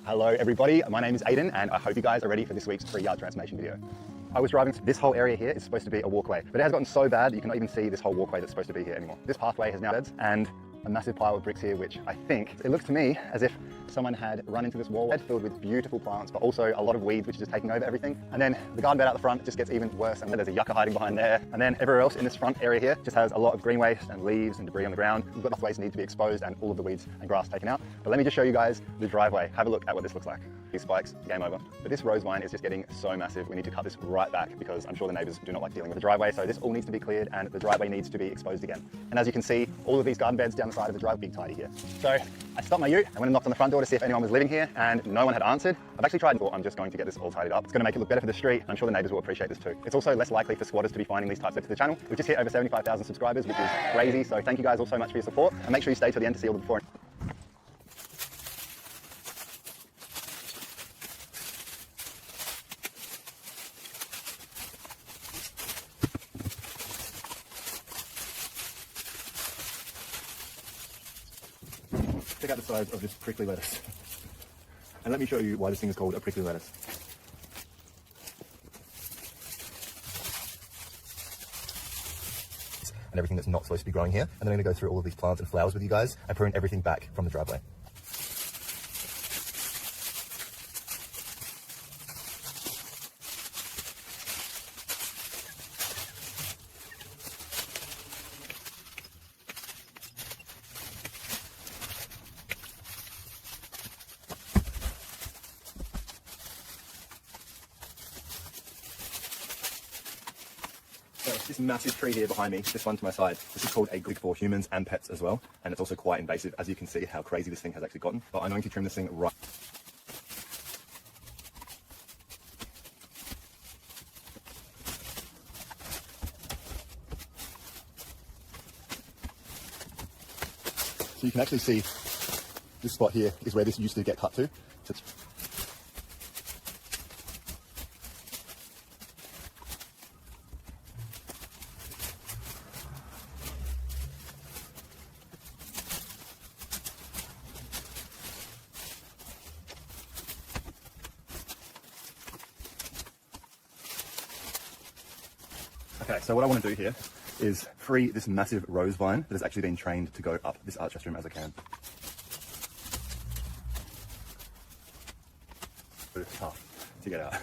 Hello everybody, my name is Aiden and I hope you guys are ready for this week's free yard transformation video. I was driving, this whole area here is supposed to be a walkway, but it has gotten so bad that you cannot even see this whole walkway that's supposed to be here anymore. This pathway has now beds and a massive pile of bricks here, which I think, it looks to me as if someone had run into this wall bed filled with beautiful plants, but also a lot of weeds, which is just taking over everything. And then the garden bed out the front just gets even worse, and there's a yucca hiding behind there. And then everywhere else in this front area here just has a lot of green waste and leaves and debris on the ground. We've got pathways that need to be exposed and all of the weeds and grass taken out. But let me just show you guys the driveway. Have a look at what this looks like. These spikes, game over. But this rose vine is just getting so massive. We need to cut this right back because I'm sure the neighbors do not like dealing with the driveway. So this all needs to be cleared and the driveway needs to be exposed again. And as you can see, all of these garden beds down the side of the driveway, big tidy here. So I stopped my ute, I went and knocked on the front door to see if anyone was living here and no one had answered. I've actually tried and thought I'm just going to get this all tidied up. It's going to make it look better for the street. I'm sure the neighbors will appreciate this too. It's also less likely for squatters to be finding these types of to the channel. We've just hit over 75,000 subscribers, which is crazy. So thank you guys all so much for your support and make sure you stay till the end to see all the before. Check out the size of this prickly lettuce. And let me show you why this thing is called a prickly lettuce. And everything that's not supposed to be growing here. And then I'm going to go through all of these plants and flowers with you guys and prune everything back from the driveway. So this massive tree here behind me, this one to my side, this is called a good for humans and pets as well. And it's also quite invasive, as you can see how crazy this thing has actually gotten. But I'm going to trim this thing right. So you can actually see this spot here is where this used to get cut to. So okay, so what I want to do here is free this massive rose vine that has actually been trained to go up this arch restroom as I can. But it's tough to get out.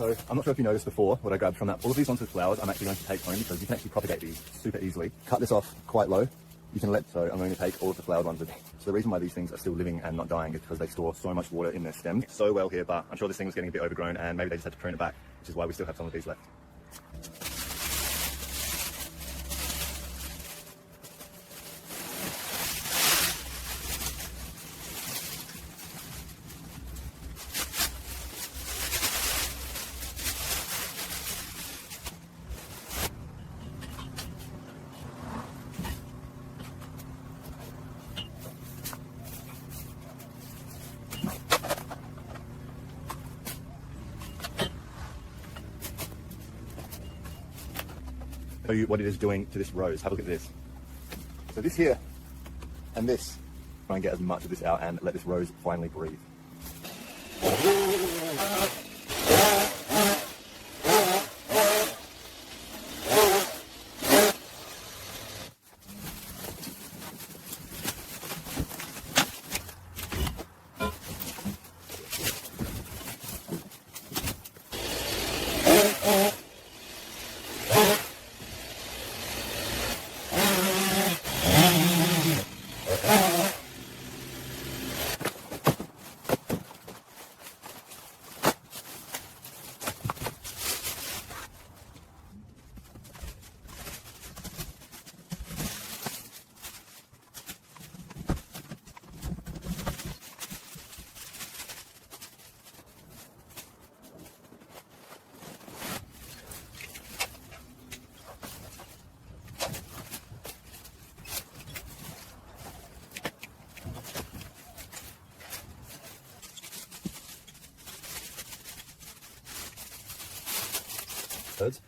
So I'm not sure if you noticed before what I grabbed from that. All of these ones with flowers I'm actually going to take home because you can actually propagate these super easily. Cut this off quite low. You can so I'm going to take all of the flowered ones with me. So the reason why these things are still living and not dying is because they store so much water in their stems so well here, but I'm sure this thing was getting a bit overgrown and maybe they just had to prune it back, which is why we still have some of these left. Show you what it is doing to this rose. Have a look at this. So this here and this, try and get as much of this out and let this rose finally breathe.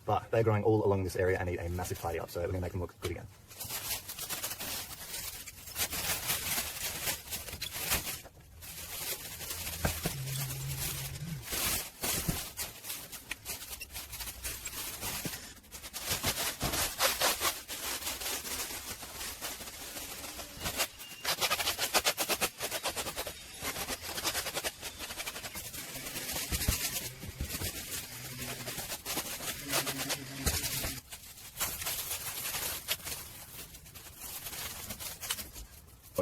But they're growing all along this area and need a massive tidy up, so we're going to make them look good again.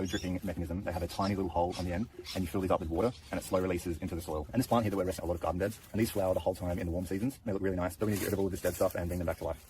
Dripping mechanism, they have a tiny little hole on the end and you fill these up with water and it slow releases into the soil. And this plant here that we're resting a lot of garden beds, and these flower the whole time in the warm seasons. They look really nice, but we need to get rid of all of this dead stuff and bring them back to life.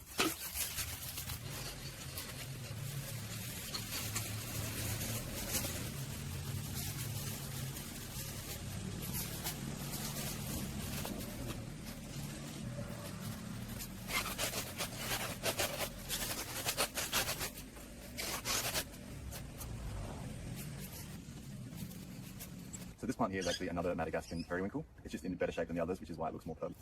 So this plant here is actually another Madagascan periwinkle. It's just in better shape than the others, which is why it looks more purple.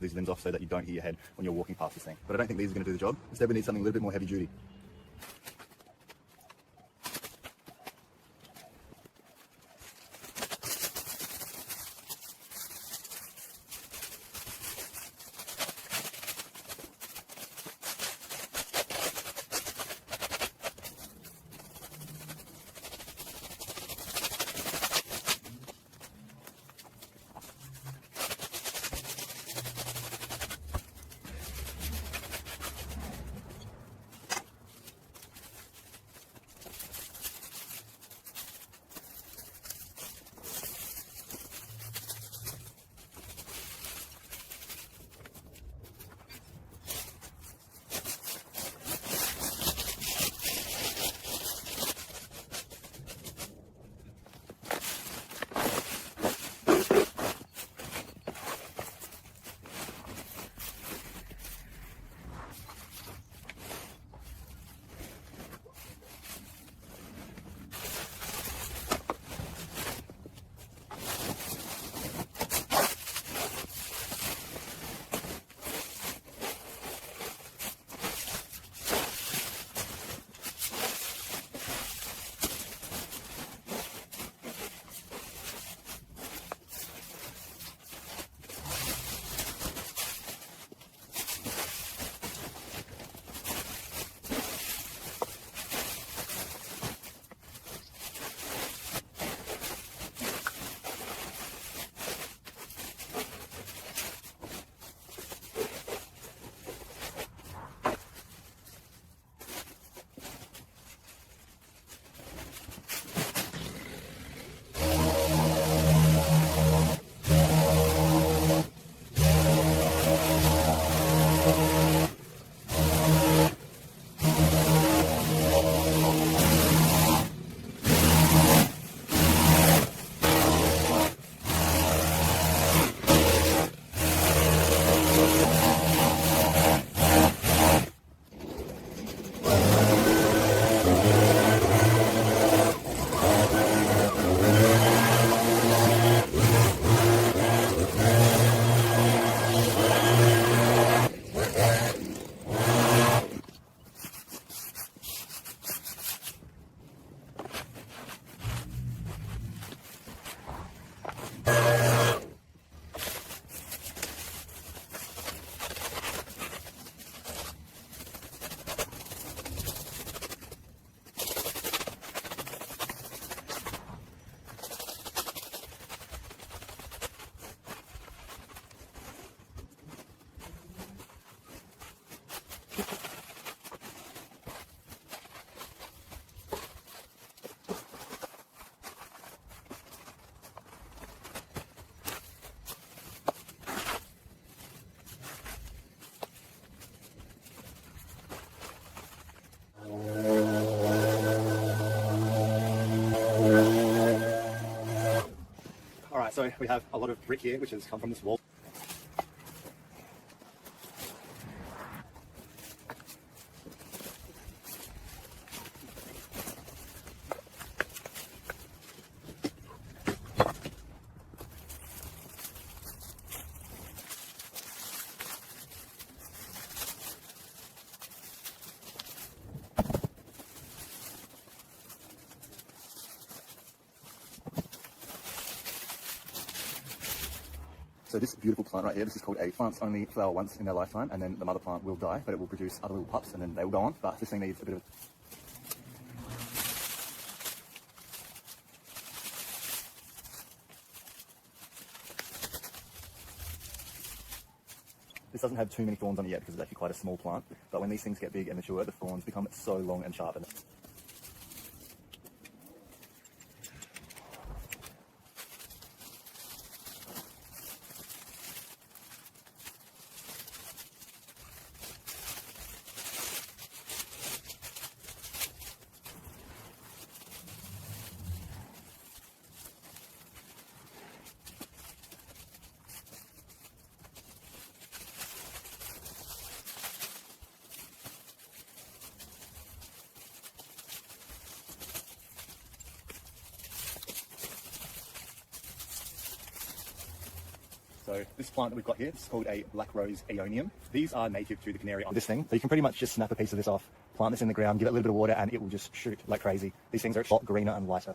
These limbs off so that you don't hit your head when you're walking past this thing. But I don't think these are going to do the job. Instead, we need something a little bit more heavy duty. Alright, so we have a lot of brick here which has come from this wall. So this beautiful plant right here, this is called a plants only flower once in their lifetime, and then the mother plant will die, but it will produce other little pups and then they will go on. But this thing needs a bit of... This doesn't have too many thorns on it yet because it's actually quite a small plant, but when these things get big and mature, the thorns become so long and sharp. So this plant that we've got here, this is called a black rose aeonium. These are native to the Canary Islands. This thing, so you can pretty much just snap a piece of this off, plant this in the ground, give it a little bit of water, and it will just shoot like crazy. These things are a lot greener and lighter.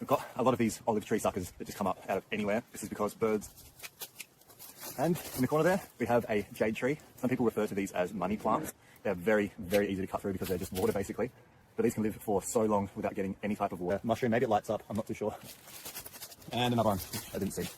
We've got a lot of these olive tree suckers that just come up out of anywhere. This is because birds. And in the corner there, we have a jade tree. Some people refer to these as money plants. They're very, very easy to cut through because they're just water basically. But these can live for so long without getting any type of water. Mushroom, maybe it lights up, I'm not too sure. And another one, which I didn't see.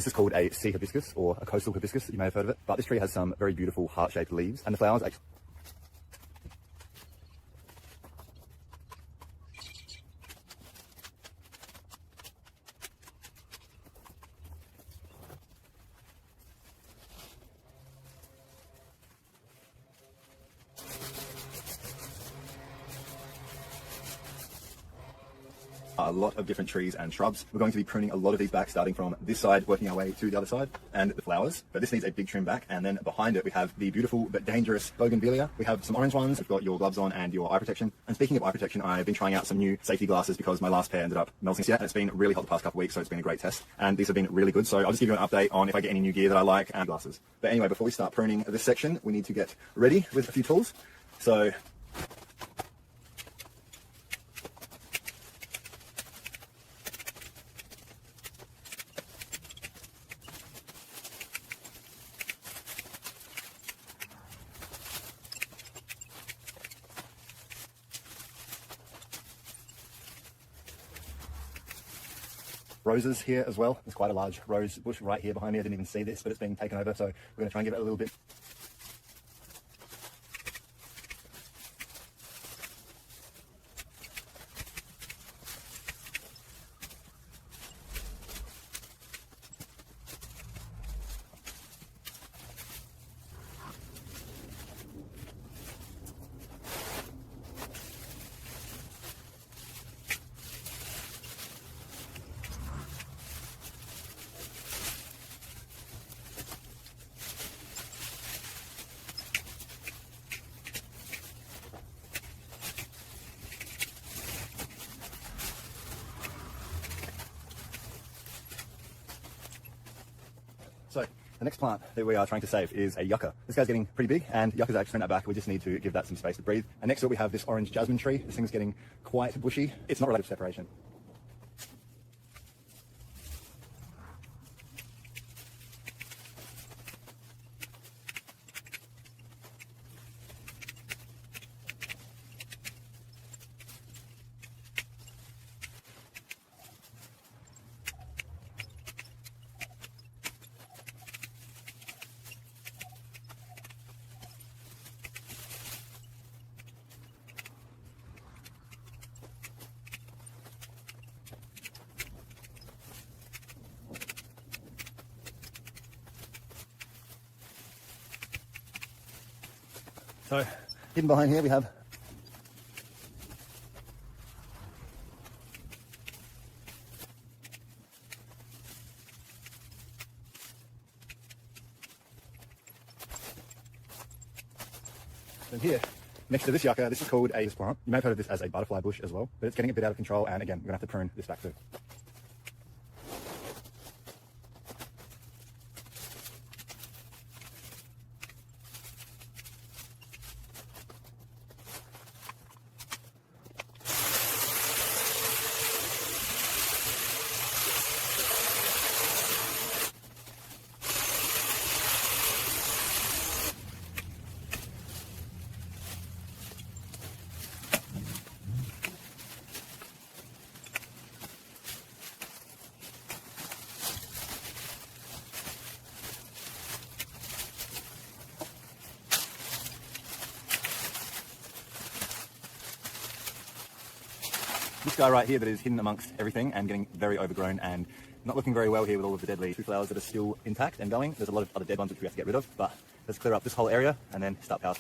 This is called a sea hibiscus or a coastal hibiscus, you may have heard of it. But this tree has some very beautiful heart-shaped leaves, and the flowers actually a lot of different trees and shrubs. We're going to be pruning a lot of these back, starting from this side, working our way to the other side, and the flowers. But this needs a big trim back, and then behind it we have the beautiful but dangerous bougainvillea. We have some orange ones. We've got your gloves on and your eye protection. And speaking of eye protection, I've been trying out some new safety glasses because my last pair ended up melting. And it's been really hot the past couple of weeks, so it's been a great test. And these have been really good. So I'll just give you an update on if I get any new gear that I like and glasses. But anyway, before we start pruning this section, we need to get ready with a few tools. So roses here as well. There's quite a large rose bush right here behind me. I didn't even see this, but it's being taken over, so we're going to try and give it a little bit. So the next plant that we are trying to save is a yucca. This guy's getting pretty big, and yuccas actually sent that back. We just need to give that some space to breathe. And next to it we have this orange jasmine tree. This thing's getting quite bushy. It's not related to separation. So hidden behind here we have and here next to this yucca, this is called a plant. You may have heard of this as a butterfly bush as well, but it's getting a bit out of control, and again we're gonna have to prune this back too. This guy right here that is hidden amongst everything and getting very overgrown and not looking very well here with all of the dead leaves. Two flowers that are still intact and going. There's a lot of other dead ones which we have to get rid of, but let's clear up this whole area and then start power.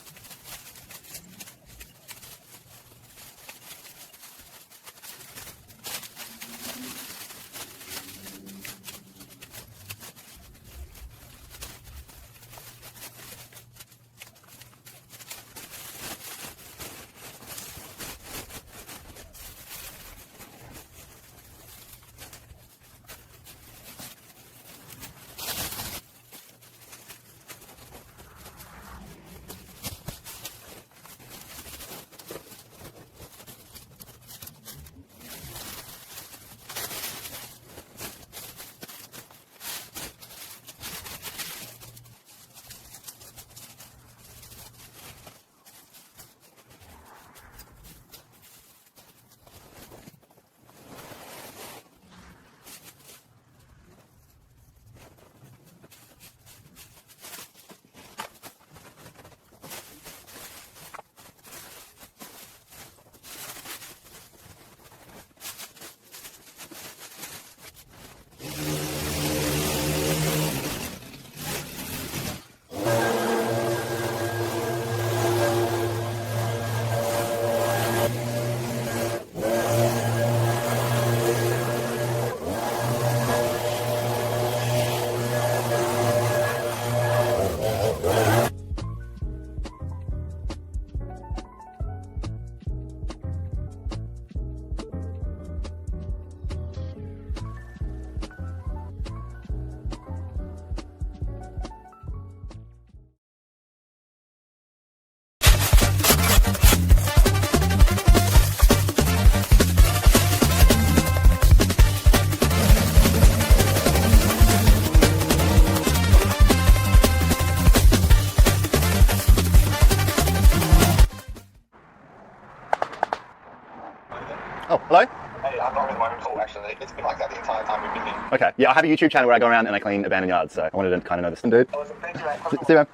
Hey, I'm not really my fault actually. It's been like that the entire time we've been here. Okay. Yeah, I have a YouTube channel where I go around and I clean abandoned yards, so I wanted to kind of know this. Dude. Awesome. Thank you, mate. See you, man.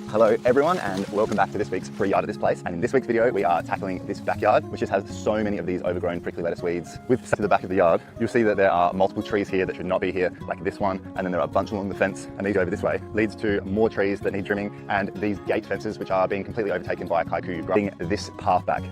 Hello everyone and welcome back to this week's free yard at this place. And in this week's video we are tackling this backyard, which just has so many of these overgrown prickly lettuce weeds. With to the back of the yard, you'll see that there are multiple trees here that should not be here, like this one, and then there are a bunch along the fence, and these over this way leads to more trees that need trimming, and these gate fences which are being completely overtaken by kaiku, bringing this path back.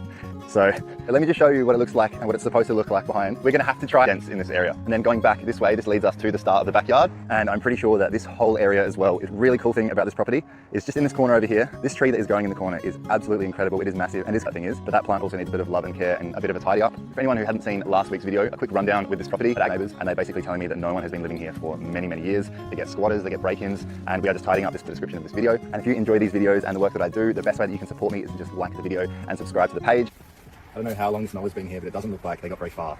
So let me just show you what it looks like and what it's supposed to look like behind. We're going to have to try dents in this area. And then going back this way, this leads us to the start of the backyard. And I'm pretty sure that this whole area as well is a really cool thing about this property. Is just in this corner over here, this tree that is growing in the corner is absolutely incredible. It is massive, and this thing is, but that plant also needs a bit of love and care and a bit of a tidy up. For anyone who hadn't seen last week's video, a quick rundown with this property, neighbors, and they're basically telling me that no one has been living here for many, many years. They get squatters, they get break-ins, and we are just tidying up this description of this video. And if you enjoy these videos and the work that I do, the best way that you can support me is to just like the video and subscribe to the page. I don't know how long this mower's been here, but it doesn't look like they got very far.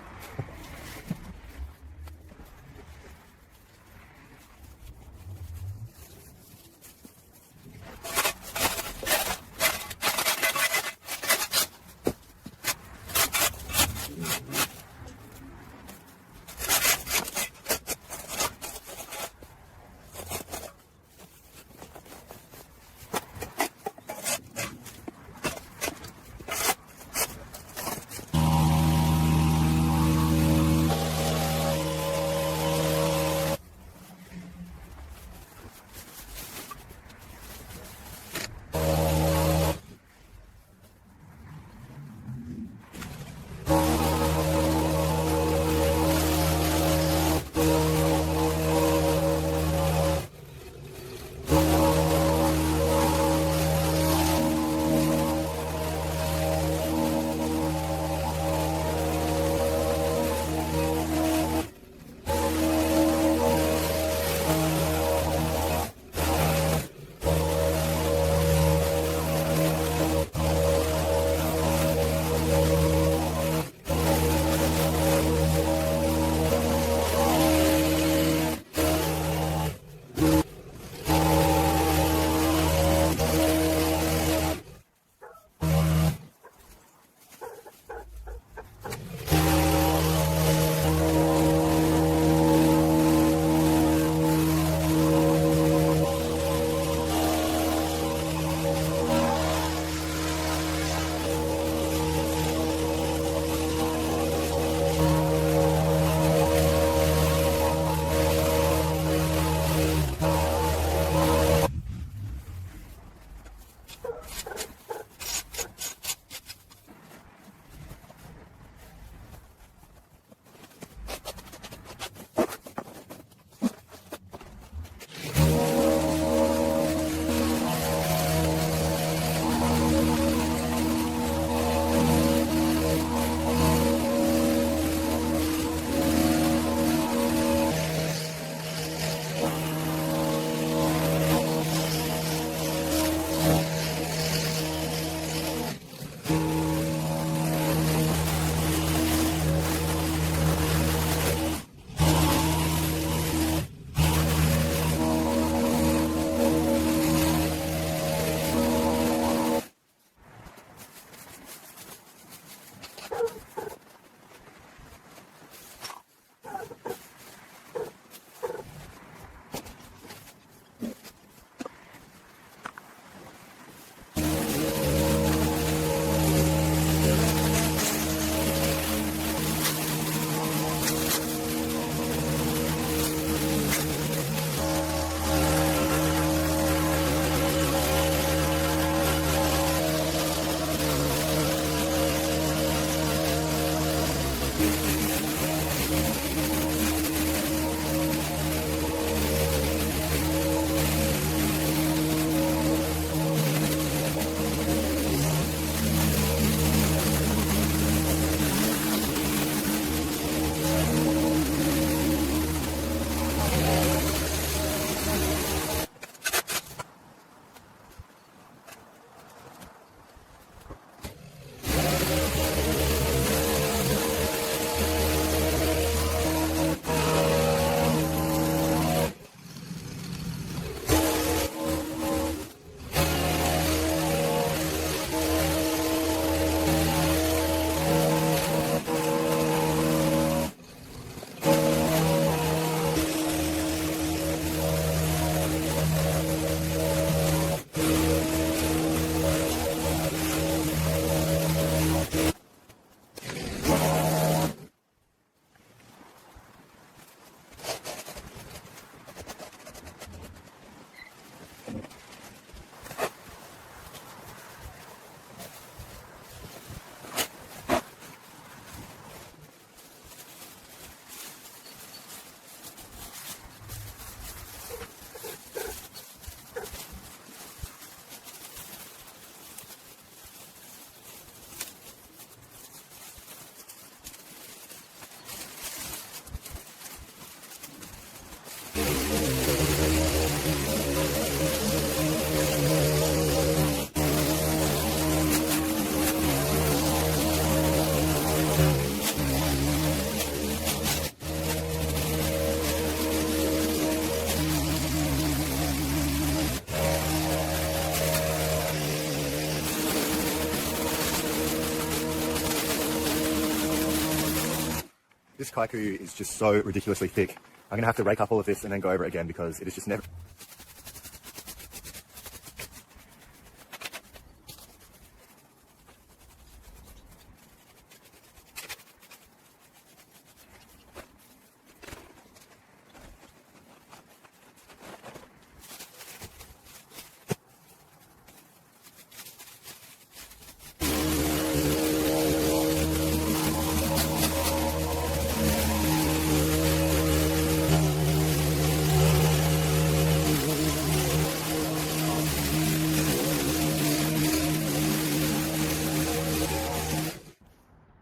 This kaiku is just so ridiculously thick. I'm gonna have to rake up all of this and then go over it again because it is just never...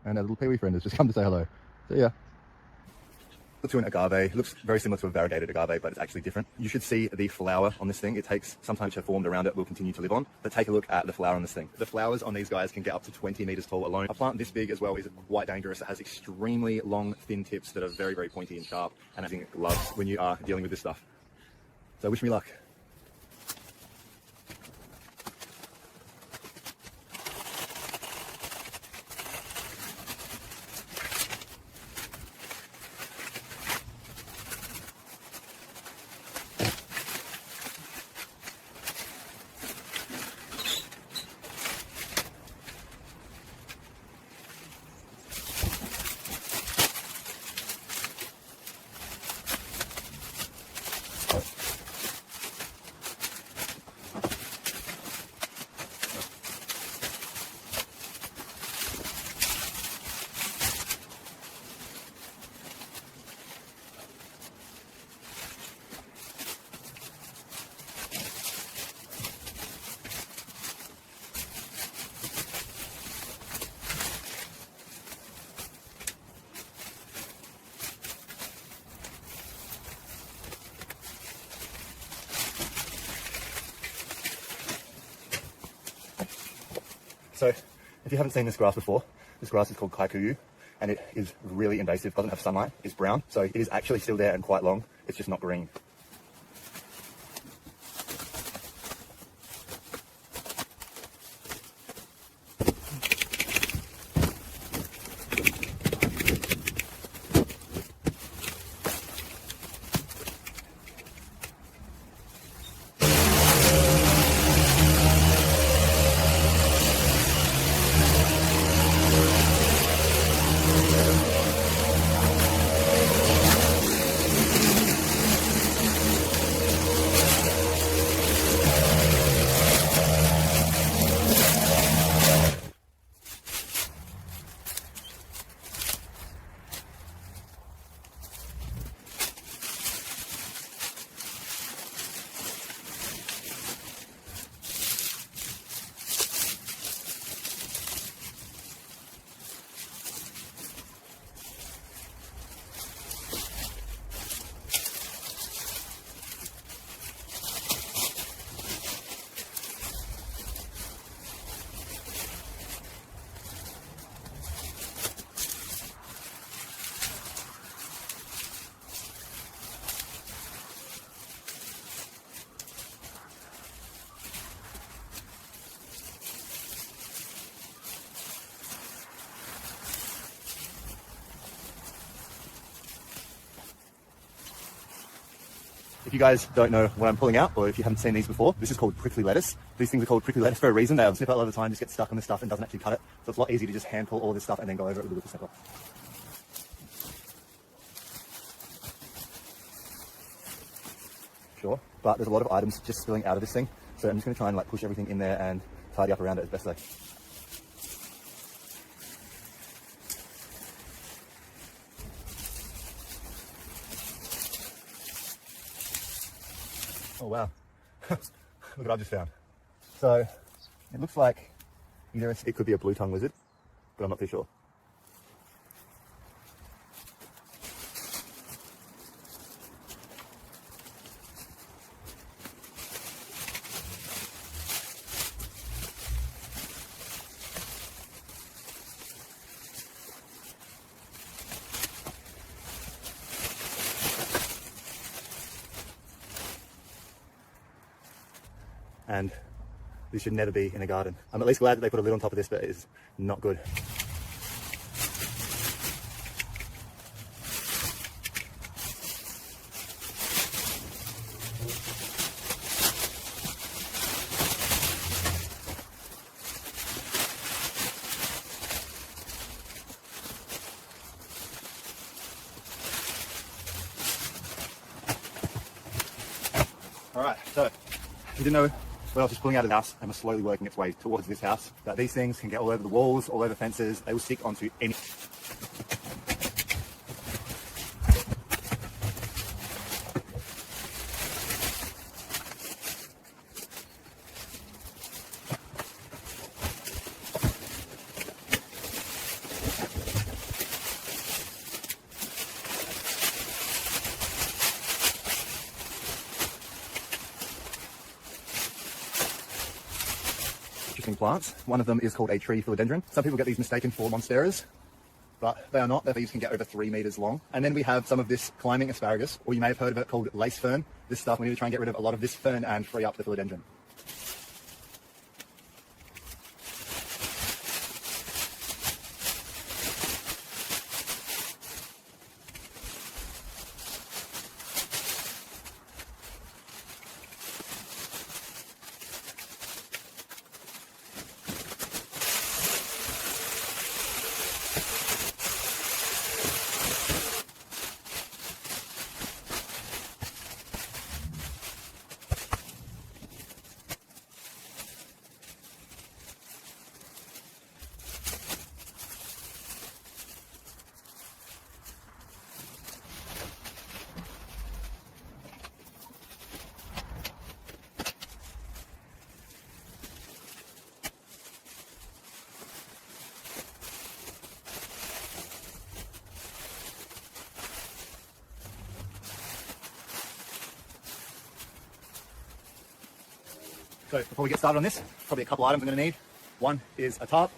And a little peewee friend has just come to say hello. So yeah. To an agave. It looks very similar to a variegated agave, but it's actually different. You should see the flower on this thing. It takes, sometimes which are formed around it will continue to live on. But take a look at the flower on this thing. The flowers on these guys can get up to 20 meters tall alone. A plant this big as well is quite dangerous. It has extremely long, thin tips that are very, very pointy and sharp. And I think it loves when you are dealing with this stuff. So wish me luck. So, if you haven't seen this grass before, this grass is called kaikuyu, and it is really invasive, doesn't have sunlight, it's brown, so it is actually still there and quite long, it's just not green. If you guys don't know what I'm pulling out, or if you haven't seen these before, this is called prickly lettuce. These things are called prickly lettuce for a reason. They snip out a lot of the time, just get stuck on the stuff and doesn't actually cut it. So it's a lot easier to just hand pull all this stuff and then go over it with a snipper. Sure, but there's a lot of items just spilling out of this thing. So I'm just going to try and like push everything in there and tidy up around it as best I can. Oh wow, look what I've just found. So it looks like either it could be a blue tongue lizard, but I'm not too sure. And this should never be in a garden. I'm at least glad that they put a lid on top of this, but it is not good. All right, so we didn't know what else is pulling out of the house and was slowly working its way towards this house. That these things can get all over the walls, all over fences. They will stick onto any. Interesting plants. One of them is called a tree philodendron. Some people get these mistaken for monsteras, but they are not. These can get over 3 meters long. And then we have some of this climbing asparagus, or you may have heard of it called lace fern. This stuff, we need to try and get rid of a lot of this fern and free up the philodendron. So before we get started on this, probably a couple items I'm going to need. One is a tarp.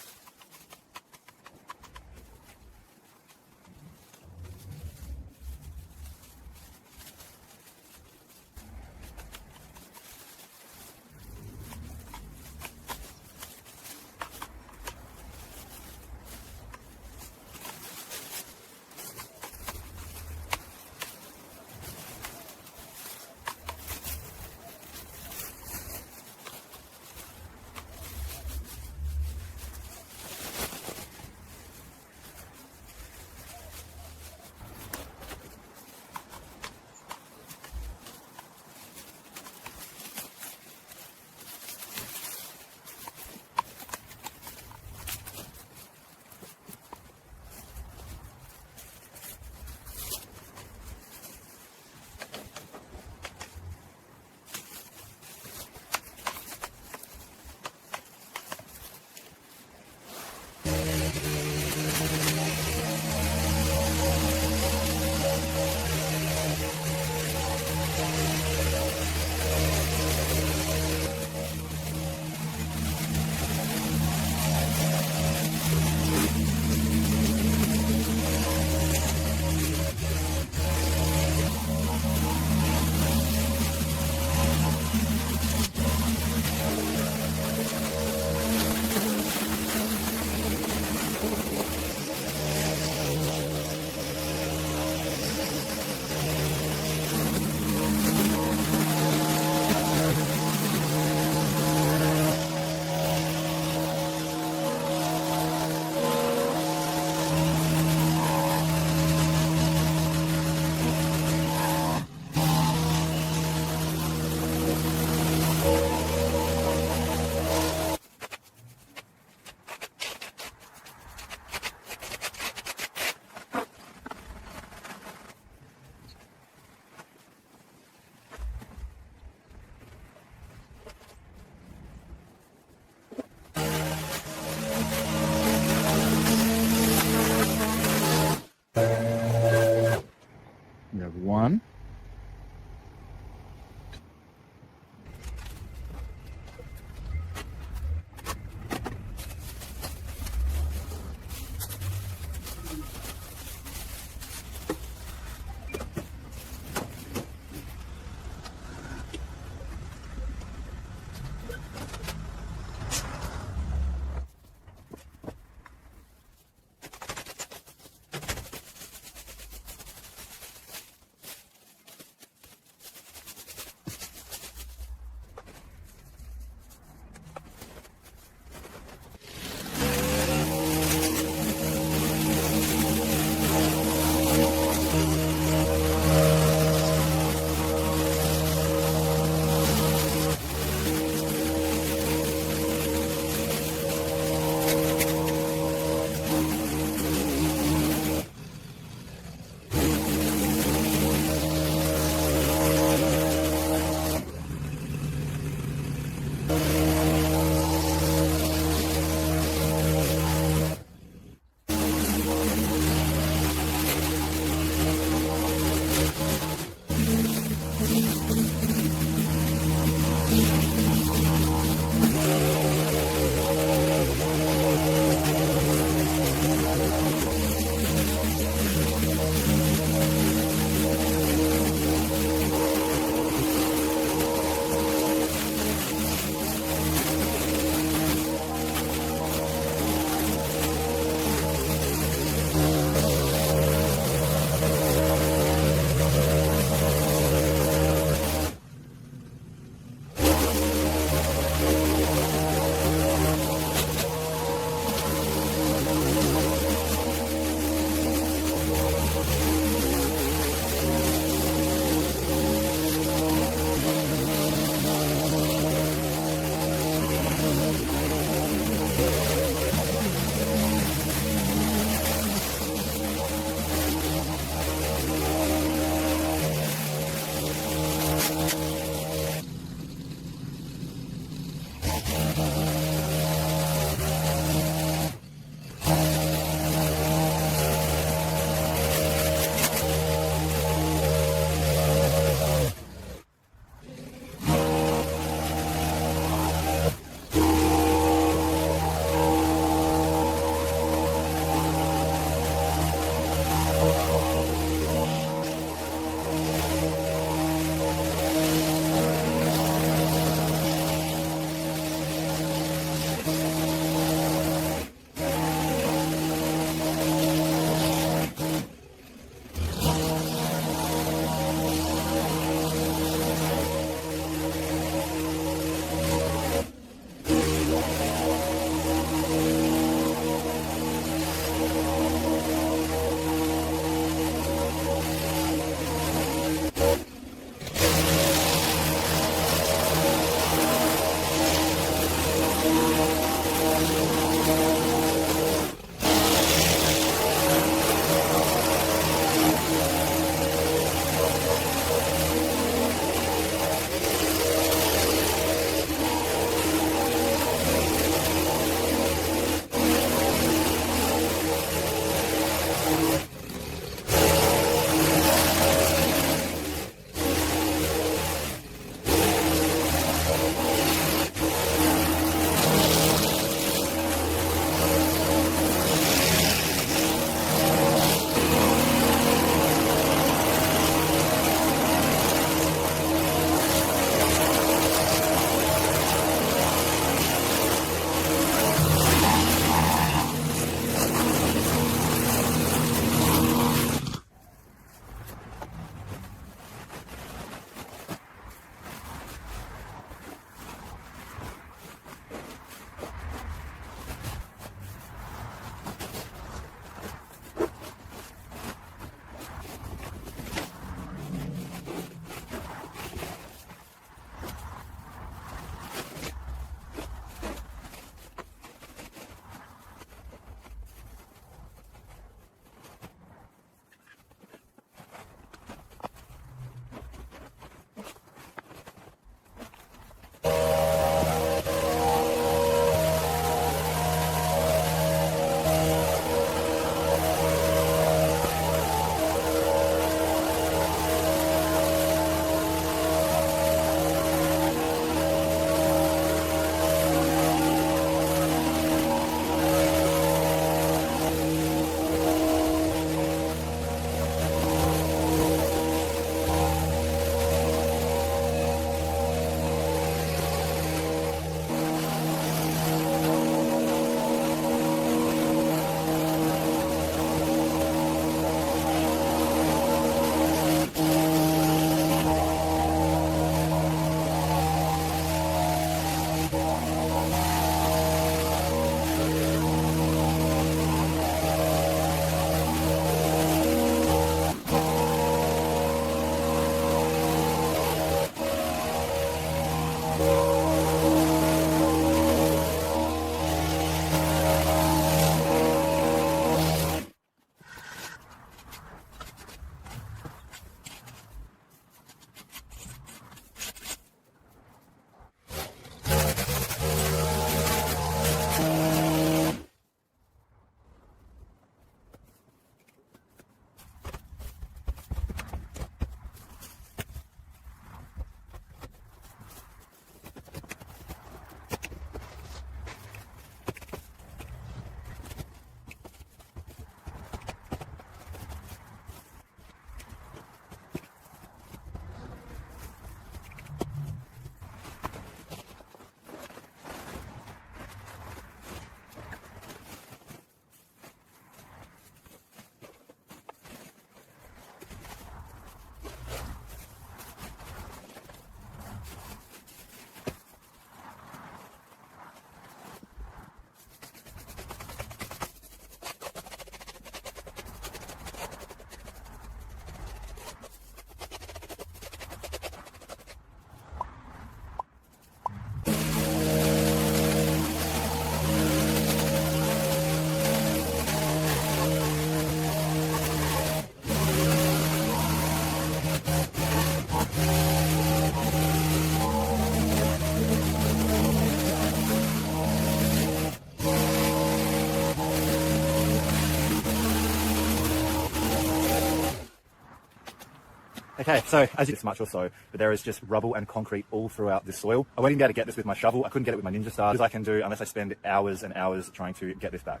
Okay, so as you this much or so, but there is just rubble and concrete all throughout this soil. I won't even be able to get this with my shovel. I couldn't get it with my ninja star, as I can do unless I spend hours and hours trying to get this back.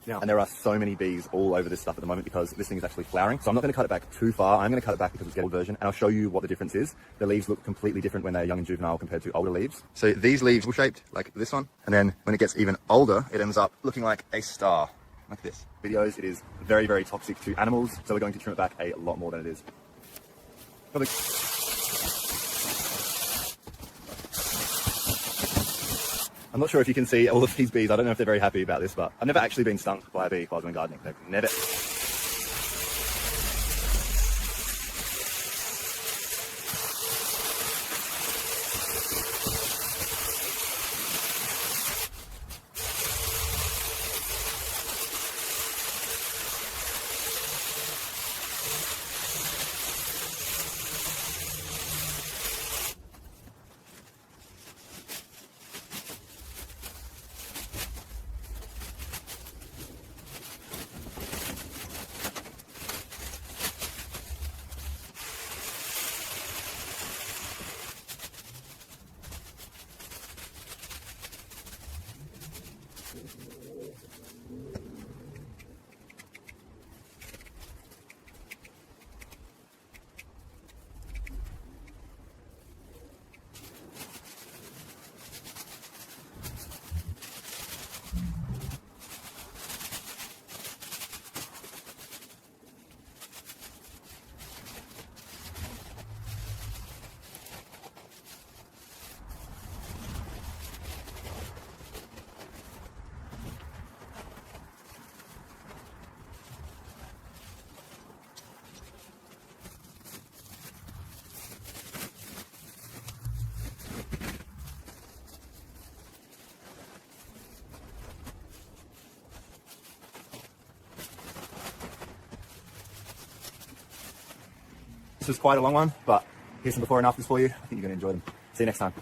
Now, and there are so many bees all over this stuff at the moment because this thing is actually flowering. So I'm not going to cut it back too far. I'm going to cut it back because it's the old version, and I'll show you what the difference is. The leaves look completely different when they're young and juvenile compared to older leaves. So these leaves are shaped like this one, and then when it gets even older, it ends up looking like a star, like this. Videos, it is very, very toxic to animals, so we're going to trim it back a lot more than it is. Probably. I'm not sure if you can see all of these bees. I don't know if they're very happy about this, but I've never actually been stung by a bee while doing gardening. They've never. This was quite a long one, but here's some before and afters for you. I think you're going to enjoy them. See you next time.